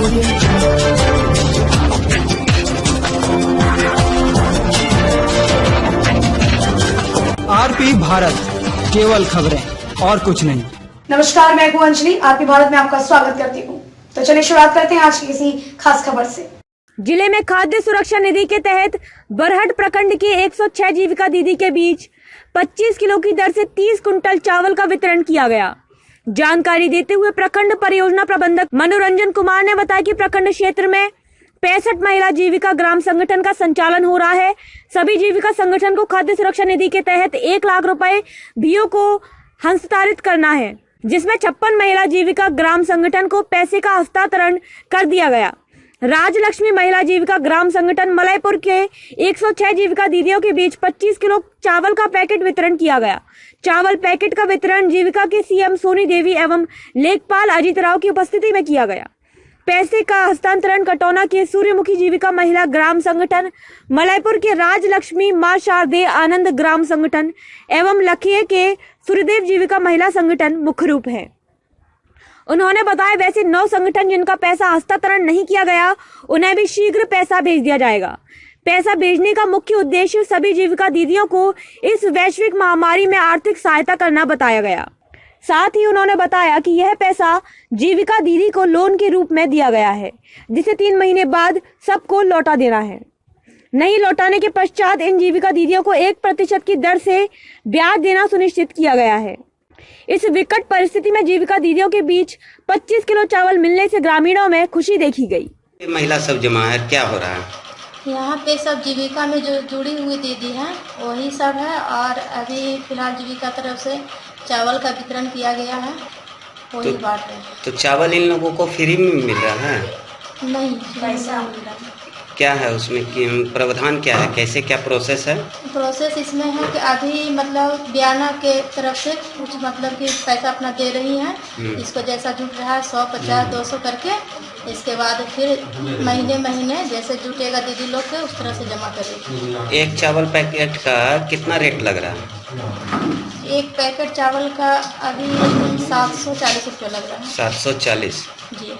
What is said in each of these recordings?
RP Bharat, केवल खबरें और कुछ नहीं। नमस्कार, मैं हूं अंजलि। आरपी भारत में आपका स्वागत करती हूं। तो चलिए शुरुआत करते हैं आज की किसी खास खबर से। जिले में खाद्य सुरक्षा निधि के तहत बरहट प्रखंड की 106 जीविका दीदी के बीच 25 किलो की दर से 30 कुंटल चावल का वितरण किया गया। जानकारी देते हुए प्रखंड परियोजना प्रबंधक मनोरंजन कुमार ने बताया कि प्रखंड क्षेत्र में 65 महिला जीविका ग्राम संगठन का संचालन हो रहा है। सभी जीविका संगठन को खाद्य सुरक्षा निधि के तहत 1 लाख रुपए बीओ को हस्तांतरित करना है, जिसमें 56 महिला जीविका ग्राम संगठन को पैसे का हस्तांतरण कर दिया गया। राजलक्ष्मी महिला जीविका ग्राम संगठन मलयपुर के 106 जीविका दीदियों के बीच 25 किलो चावल का पैकेट वितरण किया गया। चावल पैकेट का वितरण जीविका के सीएम सोनी देवी एवं लेखपाल अजीत राव की उपस्थिति में किया गया। पैसे का हस्तांतरण कटौना के सूर्यमुखी जीविका महिला ग्राम संगठन मलयपुर के राजलक्ष्मी मां शारदे आनंद ग्राम संगठन एवं लखिए के सूर्यदेव जीविका महिला संगठन मुख्य रूप है। उन्होंने बताया वैसे 9 संगठन जिनका पैसा हस्तांतरण नहीं किया गया, उन्हें भी शीघ्र पैसा भेज दिया जाएगा। पैसा भेजने का मुख्य उद्देश्य सभी जीविका दीदियों को इस वैश्विक महामारी में आर्थिक सहायता करना बताया गया। साथ ही उन्होंने बताया कि यह पैसा जीविका दीदी को लोन के रूप में दिया गया है, जिसे 3 महीने बाद सबको लौटा देना है। नहीं लौटाने के पश्चात इन जीविका दीदियों को 1% की दर से ब्याज देना सुनिश्चित किया गया है। इस विकट परिस्थिति में जीविका दीदियों के बीच 25 किलो चावल मिलने से ग्रामीणों में खुशी देखी गई। महिला सब जमा है, क्या हो रहा है यहाँ पे? सब जीविका में जो जुड़ी हुई दीदी हैं वही सब है, और अभी फिलहाल जीविका तरफ से चावल का वितरण किया गया है, वही बात है। तो चावल इन लोगों को फ्री में मिल रहा है? नहीं, पैसा मिल रहा है। क्या है उसमें प्रावधान क्या है, कैसे क्या प्रोसेस है? प्रोसेस इसमें है कि अभी मतलब बयाना के तरफ से कुछ मतलब कि पैसा अपना दे रही हैं, इसको जैसा जुट रहा है 100, 50, 200 करके, इसके बाद फिर महीने जैसे जुटेगा दीदी लोग के उस तरह से जमा करेगी। एक चावल पैकेट का कितना रेट लग रहा है? एक पैकेट चावल का अभी 740 रुपये लग रहा है। 740 जी।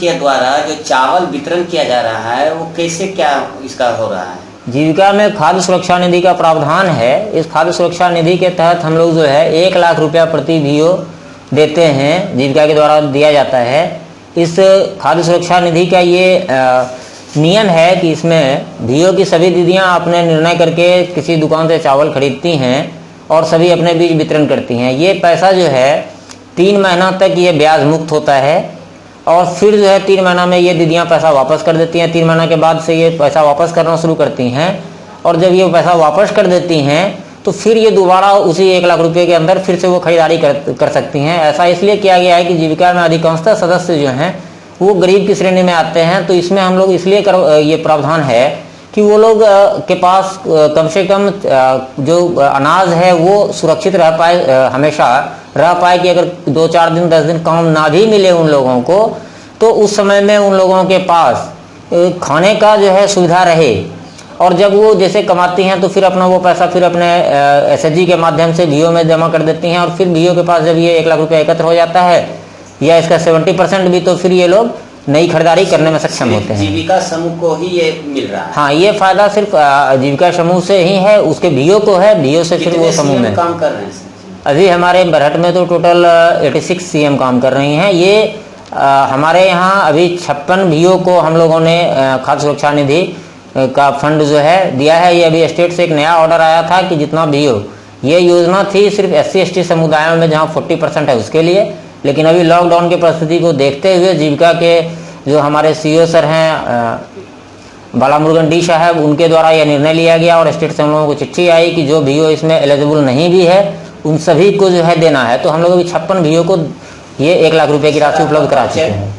के द्वारा जो चावल वितरण किया जा रहा है वो कैसे क्या इसका हो रहा है? जीविका में खाद्य सुरक्षा निधि का प्रावधान है। इस खाद्य सुरक्षा निधि के तहत हम लोग जो है 1 लाख रुपया प्रति बीओ देते हैं, जीविका के द्वारा दिया जाता है। इस खाद्य सुरक्षा निधि का ये नियम है कि इसमें बीओ की सभी दीदियां अपने निर्णय करके किसी दुकान से चावल खरीदती हैं और सभी अपने बीच वितरण करती हैं। ये पैसा जो है 3 महीना तक ये ब्याज मुक्त होता है, और फिर जो है 3 महीना में ये दीदियां पैसा वापस कर देती हैं। 3 महीना के बाद से ये पैसा वापस करना शुरू करती हैं, और जब ये पैसा वापस कर देती हैं तो फिर ये दोबारा उसी 1 लाख रुपए के अंदर फिर से वो खरीदारी कर सकती हैं। ऐसा इसलिए किया गया है कि जीविका में अधिकांशतः सदस्य जो हैं वो गरीब की श्रेणी में आते हैं, तो इसमें हम लोग इसलिए ये प्रावधान है कि वो लोग के पास कम से कम जो अनाज है वो सुरक्षित रह पाए, हमेशा रह पाए, कि अगर 2-4 दिन 10 दिन काम ना भी मिले उन लोगों को, तो उस समय में उन लोगों के पास खाने का जो है सुविधा रहे। और जब वो जैसे कमाती हैं तो फिर अपना वो पैसा फिर अपने एसएचजी के माध्यम से बीओ में जमा कर देती हैं, और फिर बीओ के पास जब ये 1 लाख रुपया एकत्र हो जाता है या इसका 70% भी, तो फिर ये लोग नई खरीदारी करने में सक्षम होते हैं। जीविका समूह को ही ये मिल रहा है? हाँ, ये फायदा सिर्फ जीविका समूह से ही है, उसके बीओ को है, बीओ से फिर वो समूह में काम कर रहे हैं। अभी हमारे बरहट में तो टोटल 86 सीएम काम कर रही हैं। ये हमारे यहाँ अभी 56 बीओ को हम लोगों ने खाद्य सुरक्षा निधि का फंड जो है दिया है। ये अभी स्टेट से एक नया ऑर्डर आया था कि जितना बीओ, ये योजना थी सिर्फ SC/ST समुदायों में जहाँ 40% है उसके लिए, लेकिन अभी लॉकडाउन की परिस्थिति को देखते हुए जीविका के जो हमारे सीईओ सर हैं बालामुरुगन डी साहब, उनके द्वारा यह निर्णय लिया गया, और स्टेट से हम लोगों को चिट्ठी आई कि जो बीओ इसमें एलिजिबल नहीं भी है उन सभी को जो है देना है। तो हम लोग अभी 56 बीओ को ये 1 लाख रुपए की राशि उपलब्ध करा चुके हैं।